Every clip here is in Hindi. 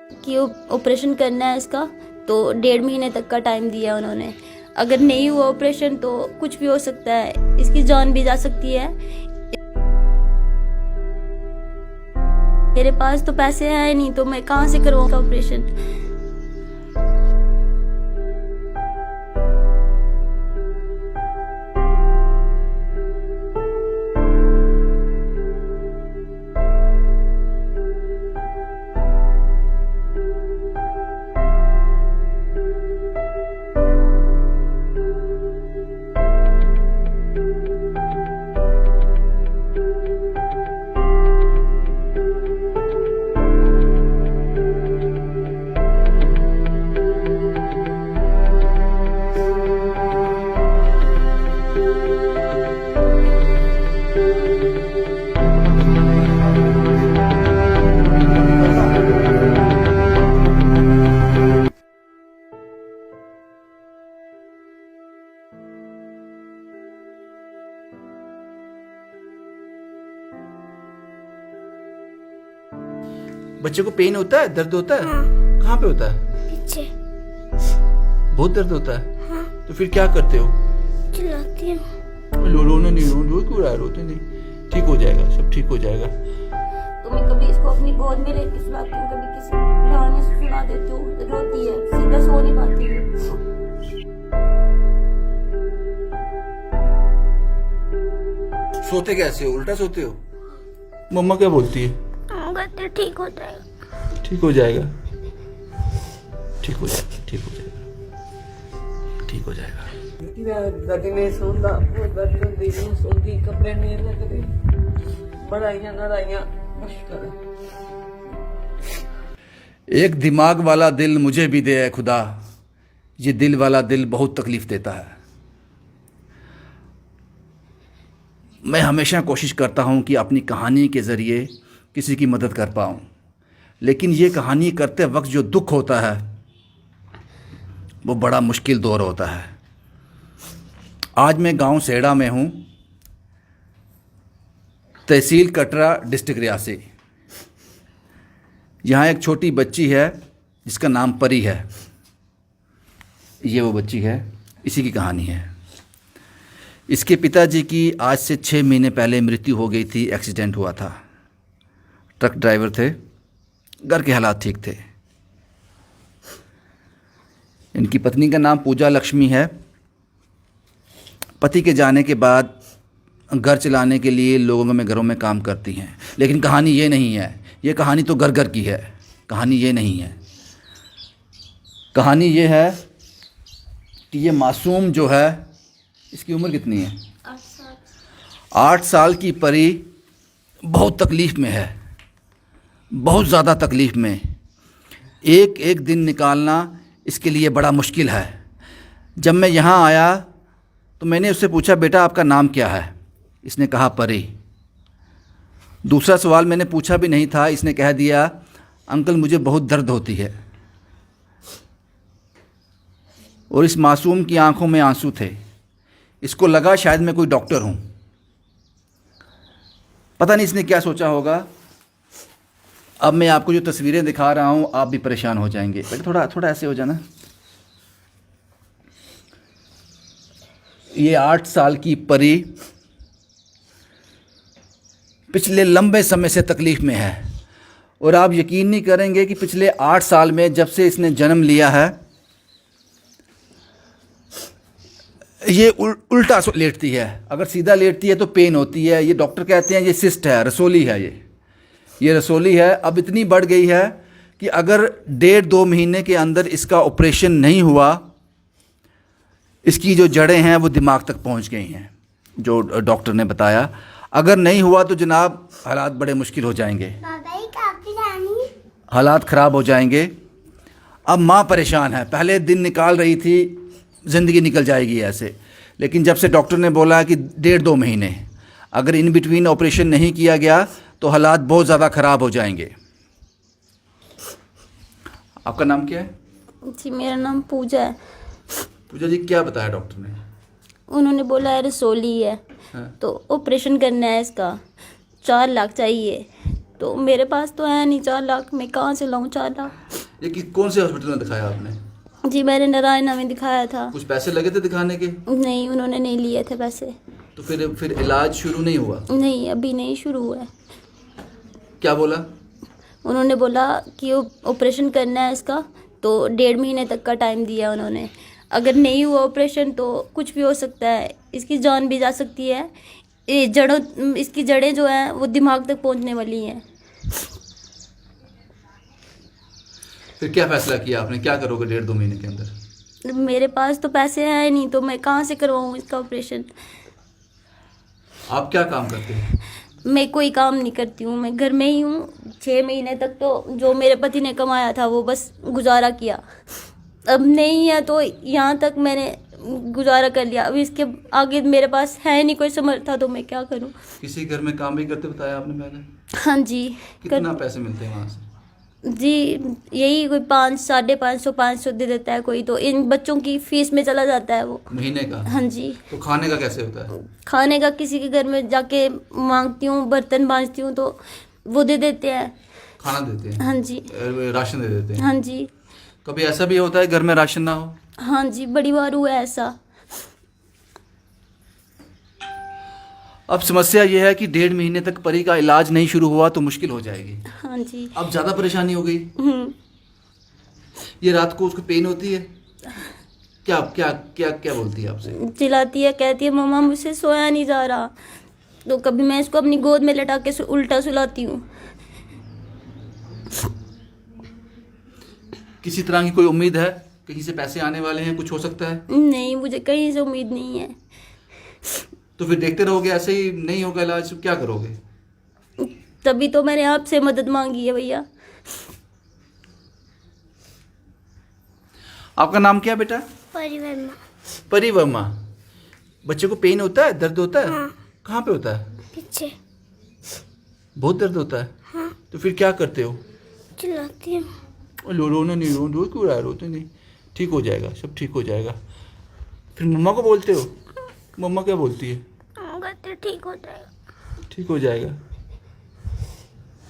कि ऑपरेशन करना है इसका, तो 1.5 महीने तक का टाइम दिया उन्होंने। अगर नहीं हुआ ऑपरेशन तो कुछ भी हो सकता है, इसकी जान भी जा सकती है। मेरे पास तो पैसे हैं नहीं, तो मैं कहाँ से करवाऊंगा ऑपरेशन। बच्चे को पेन होता है, दर्द होता है? हाँ। कहाँ पे होता है? पीछे। बहुत दर्द होता है? हाँ। तो फिर क्या करते हो? चिल्लाती हूँ। रोना नहीं, रो क्यों रहा है? रोते नहीं, ठीक हो जाएगा, सब ठीक हो जाएगा। तो मैं कभी इसको अपनी गोद में लेके सुलाती हूँ, कभी किसी गाने से सुला देती हूँ, रोती है, सीधा सो नहीं पाती है। सोते कैसे हो? उल्टा सोते हो? मम्मा क्या बोलती है? कहते ठीक हो जाएगा। ठीक हो जाएगा, ठीक हो जाएगा, ठीक हो जाएगा, ठीक हो जाएगा। दादी ने सोंदा वो दर्द दी नहीं सोंदी, कपड़े नहीं लगते, बड़ाइयां लड़ाइयां मुश्किल। एक दिमाग वाला दिल मुझे भी दे ऐ खुदा, ये दिल वाला दिल बहुत तकलीफ देता है। मैं हमेशा कोशिश करता हूँ कि अपनी कहानी के ज़रिए किसी की मदद कर पाऊँ, लेकिन ये कहानी करते वक्त जो दुख होता है वो बड़ा मुश्किल दौर होता है। आज मैं गांव सेड़ा में हूँ, तहसील कटरा, डिस्ट्रिक्ट रियासी। यहाँ एक छोटी बच्ची है जिसका नाम परी है। ये वो बच्ची है, इसी की कहानी है। इसके पिताजी की आज से 6 महीने पहले मृत्यु हो गई थी, एक्सीडेंट हुआ था। ट्रक ड्राइवर थे, घर के हालात ठीक थे। इनकी पत्नी का नाम पूजा लक्ष्मी है। पति के जाने के बाद घर चलाने के लिए लोगों में घरों में काम करती हैं, लेकिन कहानी ये नहीं है। ये कहानी तो घर घर की है, कहानी ये नहीं है। कहानी ये है कि ये मासूम जो है, इसकी उम्र कितनी है? 8 साल की परी बहुत तकलीफ़ में है, बहुत ज़्यादा तकलीफ़ में। एक एक दिन निकालना इसके लिए बड़ा मुश्किल है। जब मैं यहाँ आया तो मैंने उससे पूछा, बेटा आपका नाम क्या है? इसने कहा परी। दूसरा सवाल मैंने पूछा भी नहीं था, इसने कह दिया, अंकल मुझे बहुत दर्द होती है। और इस मासूम की आंखों में आंसू थे। इसको लगा शायद मैं कोई डॉक्टर हूँ। पता नहीं इसने क्या सोचा होगा। अब मैं आपको जो तस्वीरें दिखा रहा हूँ, आप भी परेशान हो जाएंगे। बेटा थोड़ा ऐसे हो जाना। ये 8 साल की परी पिछले लंबे समय से तकलीफ़ में है, और आप यकीन नहीं करेंगे कि पिछले 8 साल में जब से इसने जन्म लिया है, ये उल्टा लेटती है। अगर सीधा लेटती है तो पेन होती है। ये डॉक्टर कहते हैं ये सिस्ट है, रसोली है। ये रसोली है। अब इतनी बढ़ गई है कि अगर 1.5-2 महीने के अंदर इसका ऑपरेशन नहीं हुआ, इसकी जो जड़ें हैं वो दिमाग तक पहुंच गई हैं, जो डॉक्टर ने बताया। अगर नहीं हुआ तो जनाब हालात बड़े मुश्किल हो जाएंगे, हालात ख़राब हो जाएंगे। अब माँ परेशान है। पहले दिन निकाल रही थी, ज़िंदगी निकल जाएगी ऐसे, लेकिन जब से डॉक्टर ने बोला कि 1.5-2 महीने, अगर इन बिटवीन ऑपरेशन नहीं किया गया तो हालात बहुत ज़्यादा ख़राब हो जाएंगे। आपका नाम क्या है? जी मेरा नाम पूजा है। पूजा जी, क्या बताया डॉक्टर ने? उन्होंने बोला है रसोली है। हाँ। तो ऑपरेशन करना है इसका, 4 लाख चाहिए। तो मेरे पास तो है नहीं 4 लाख, मैं कहाँ से लाऊं 4 लाख। ये कौन से हॉस्पिटल में दिखाया आपने? जी मैंने नारायणा में दिखाया था। कुछ पैसे लगे थे दिखाने के? नहीं, उन्होंने नहीं लिए थे पैसे। तो फिर इलाज शुरू नहीं हुआ? नहीं, अभी नहीं शुरू हुआ है। क्या बोला? उन्होंने बोला कि ऑपरेशन करना है इसका, तो 1.5 महीने तक का टाइम दिया उन्होंने। अगर नहीं हुआ ऑपरेशन तो कुछ भी हो सकता है, इसकी जान भी जा सकती है। इसकी जड़ें जो हैं वो दिमाग तक पहुंचने वाली हैं। फिर क्या फैसला किया आपने, क्या करोगे 1.5-2 महीने के अंदर? मेरे पास तो पैसे हैं नहीं, तो मैं कहाँ से करवाऊँ इसका ऑपरेशन। आप क्या काम करते हैं? मैं कोई काम नहीं करती हूँ, मैं घर में ही हूँ। 6 महीने तक तो जो मेरे पति ने कमाया था वो बस गुजारा किया। अब नहीं है तो यहाँ तक मैंने गुजारा कर लिया। अब इसके आगे मेरे पास है नहीं कोई समर्था, तो मैं क्या करूँ। किसी घर में काम भी करते बताया आपने पहले? हाँ जी। कितना पैसे मिलते हैं वहाँ से? जी यही कोई 500-550 500 दे देता है कोई, तो इन बच्चों की फीस में चला जाता है वो महीने का? हाँ जी। तो खाने का कैसे होता है? खाने का किसी के घर में जाके मांगती हूँ, बर्तन बांजती हूँ तो वो दे देते हैं। खाना देते हैं? हाँ जी। राशन दे देते हैं? हाँ जी। कभी ऐसा भी होता है घर में राशन ना हो? हाँ जी, बड़ी बार हुआ है ऐसा। अब समस्या यह है कि 1.5 महीने तक परी का इलाज नहीं शुरू हुआ तो मुश्किल हो जाएगी। हाँ जी। अब ज़्यादा परेशानी हो गई। ये रात को उसको पेन होती है? क्या क्या क्या क्या बोलती है आपसे? चिल्लाती है, कहती है मम्मा मुझसे सोया नहीं जा रहा। तो कभी मैं इसको अपनी गोद में लटा के उल्टा सुलाती हूँ। किसी तरह की कोई उम्मीद है? कहीं से पैसे आने वाले हैं, कुछ हो सकता है? नहीं, मुझे कहीं से उम्मीद नहीं है। तो फिर देखते रहोगे ऐसे ही नहीं होगा इलाज, तो क्या करोगे? तभी तो मैंने आपसे मदद मांगी है भैया। आपका नाम क्या है बेटा? परिवर्मा। परी वर्मा। बच्चे को पेन होता है, दर्द होता है? हाँ। कहाँ पे होता है? पीछे। बहुत दर्द होता है? हाँ। तो फिर क्या करते हो? चिल्लाती हूँ। रोना नहीं, रो क्यों रहा है? रोते नहीं, ठीक हो जाएगा, सब ठीक हो जाएगा। फिर मम्मा को बोलते हो? मम्मा क्या बोलती है? हम कहते हैं, ठीक हो जाएगा। ठीक हो जाएगा,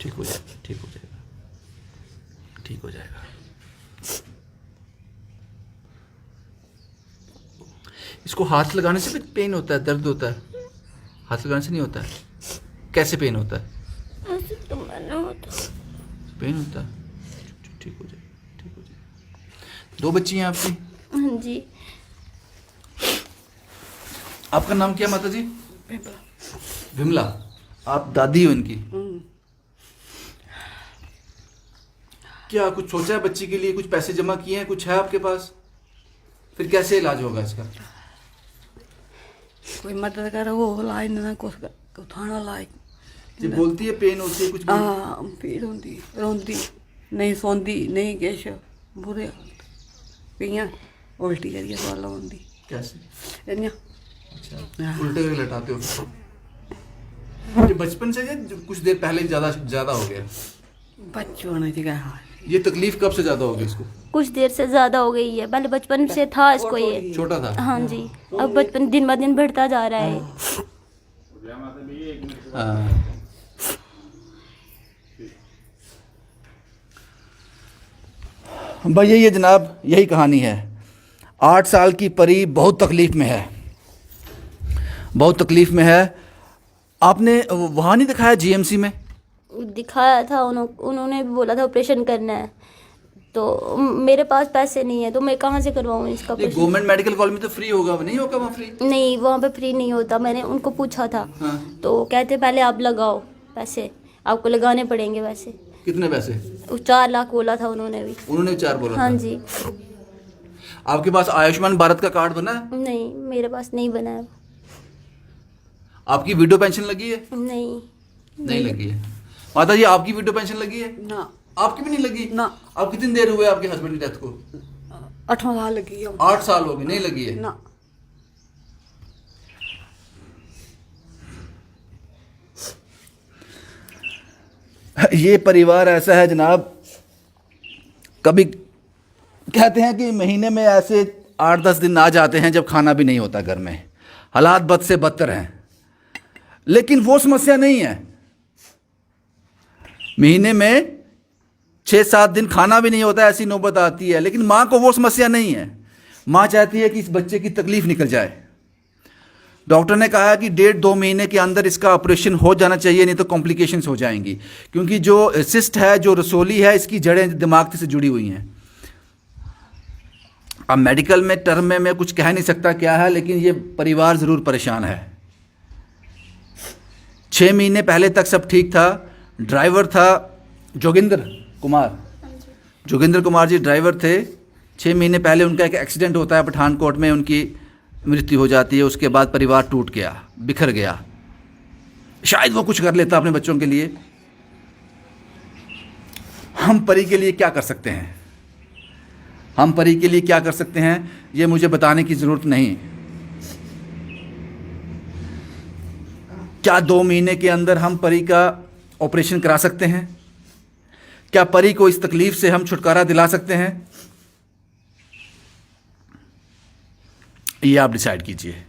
ठीक हो जाएगा, ठीक हो जाएगा, ठीक हो जाएगा। इसको हाथ लगाने से भी पेन होता है, दर्द होता है? हाथ लगाने से नहीं होता है? कैसे पेन होता है? ऐसे तो मैंने होता। पेन होता है? ठीक हो जाएगा, ठीक हो जाएगा। 2 बच्ची हैं आपकी? हाँ जी। आपका नाम क्या माता जी? विमला। आप दादी हो इनकी? क्या कुछ सोचा है बच्ची के लिए? कुछ पैसे जमा किए हैं? कुछ है आपके पास? फिर कैसे इलाज होगा इसका? कोई मदद करे वो इलाज ना कुछ थाना लायक। जी बोलती है पेन होती है कुछ भी? हाँ पीड़ होंदी, रोंदी नहीं, सोंदी नहीं, किश बुरे हालत पियां उल्टी करिए सवाल होंदी। कैसे? इन्नियां अच्छा, उल्टे करके लटाते हो? ये बचपन से या कुछ देर पहले ज्यादा हो गया? बच्चों ने क्या ये तकलीफ कब से ज्यादा हो गई इसको? कुछ देर से ज़्यादा हो गई है, पहले बचपन से था इसको ये। छोटा था? हाँ जी, अब बचपन दिन ब दिन बढ़ता जा रहा है। हाँ। भैया ये जनाब यही कहानी है। 8 साल की परी बहुत तकलीफ में है, बहुत तकलीफ में है। आपने वहाँ नहीं दिखाया जीएमसी में? दिखाया था, उन्होंने भी बोला था ऑपरेशन करना है, तो मेरे पास पैसे नहीं है, तो मैं कहाँ से करवाऊँ इसका ऑपरेशन। गवर्नमेंट मेडिकल कॉलेज में तो फ्री होगा, नहीं होगा वहाँ फ्री? नहीं, वहाँ पे फ्री नहीं होता। मैंने उनको पूछा था। हाँ। तो कहते पहले आप लगाओ पैसे, आपको लगाने पड़ेंगे पैसे। कितने पैसे? 4 लाख बोला था उन्होंने भी। उन्होंने 4 बोला हाँ था? जी। आपके पास आयुष्मान भारत का कार्ड बना है? नहीं, मेरे पास नहीं बना है। आपकी विडो पेंशन लगी है? नहीं। नहीं लगी है। माता जी आपकी विडो पेंशन लगी है? ना। आपकी भी नहीं लगी? ना। आप कितनी देर हुए आपके हस्बैंड की डेथ को? 8 साल लगी है। 8 साल हो गए, नहीं लगी है? ना। ये परिवार ऐसा है जनाब, कभी कहते हैं कि महीने में ऐसे 8-10 दिन आ जाते हैं जब खाना भी नहीं होता घर में, हालात बद से बदतर हैं। लेकिन वो समस्या नहीं है। महीने में 6-7 दिन खाना भी नहीं होता, ऐसी नौबत आती है। लेकिन माँ को वो समस्या नहीं है। माँ चाहती है कि इस बच्चे की तकलीफ निकल जाए। डॉक्टर ने कहा कि 1.5-2 महीने के अंदर इसका ऑपरेशन हो जाना चाहिए, नहीं तो कॉम्प्लिकेशंस हो जाएंगी, क्योंकि जो सिस्ट है, जो रसोली है, इसकी जड़ें दिमाग से जुड़ी हुई हैं। अब मेडिकल में टर्म में मैं कुछ कह नहीं सकता क्या है, लेकिन ये परिवार ज़रूर परेशान है। 6 महीने पहले तक सब ठीक था। ड्राइवर था जोगिंदर कुमार जी ड्राइवर थे। 6 महीने पहले उनका एक एक्सीडेंट होता है पठानकोट में, उनकी मृत्यु हो जाती है। उसके बाद परिवार टूट गया, बिखर गया। शायद वो कुछ कर लेता अपने बच्चों के लिए। हम परी के लिए क्या कर सकते हैं? हम परी के लिए क्या कर सकते हैं, ये मुझे बताने की ज़रूरत नहीं। क्या 2 महीने के अंदर हम परी का ऑपरेशन करा सकते हैं? क्या परी को इस तकलीफ से हम छुटकारा दिला सकते हैं? ये आप डिसाइड कीजिए।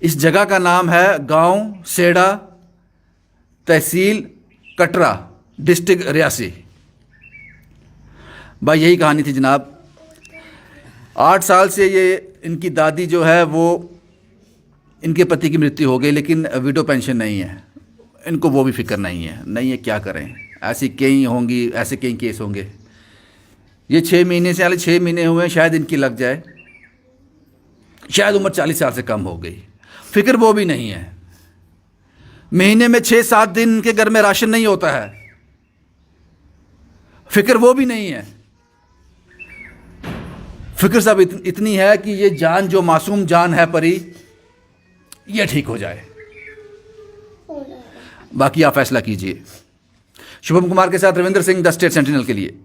इस जगह का नाम है गांव सेड़ा, तहसील कटरा, डिस्ट्रिक्ट रियासी। भाई यही कहानी थी जनाब। 8 साल से ये इनकी दादी जो है वो, इनके पति की मृत्यु हो गई, लेकिन विडो पेंशन नहीं है। इनको वो भी फिक्र नहीं है क्या करें। ऐसी कई होंगी, ऐसे कई केस होंगे। ये 6 महीने से, 6 महीने हुए हैं, शायद इनकी लग जाए। शायद उम्र 40 साल से कम हो गई, फिक्र वो भी नहीं है। महीने में 6-7 दिन इनके घर में राशन नहीं होता है, फिक्र वो भी नहीं है। फिक्र सब इतनी है कि ये जान, जो मासूम जान है परी, ये ठीक हो जाए। बाकी आप फैसला कीजिए। शुभम कुमार के साथ Ravindra Singh, the state sentinel के लिए।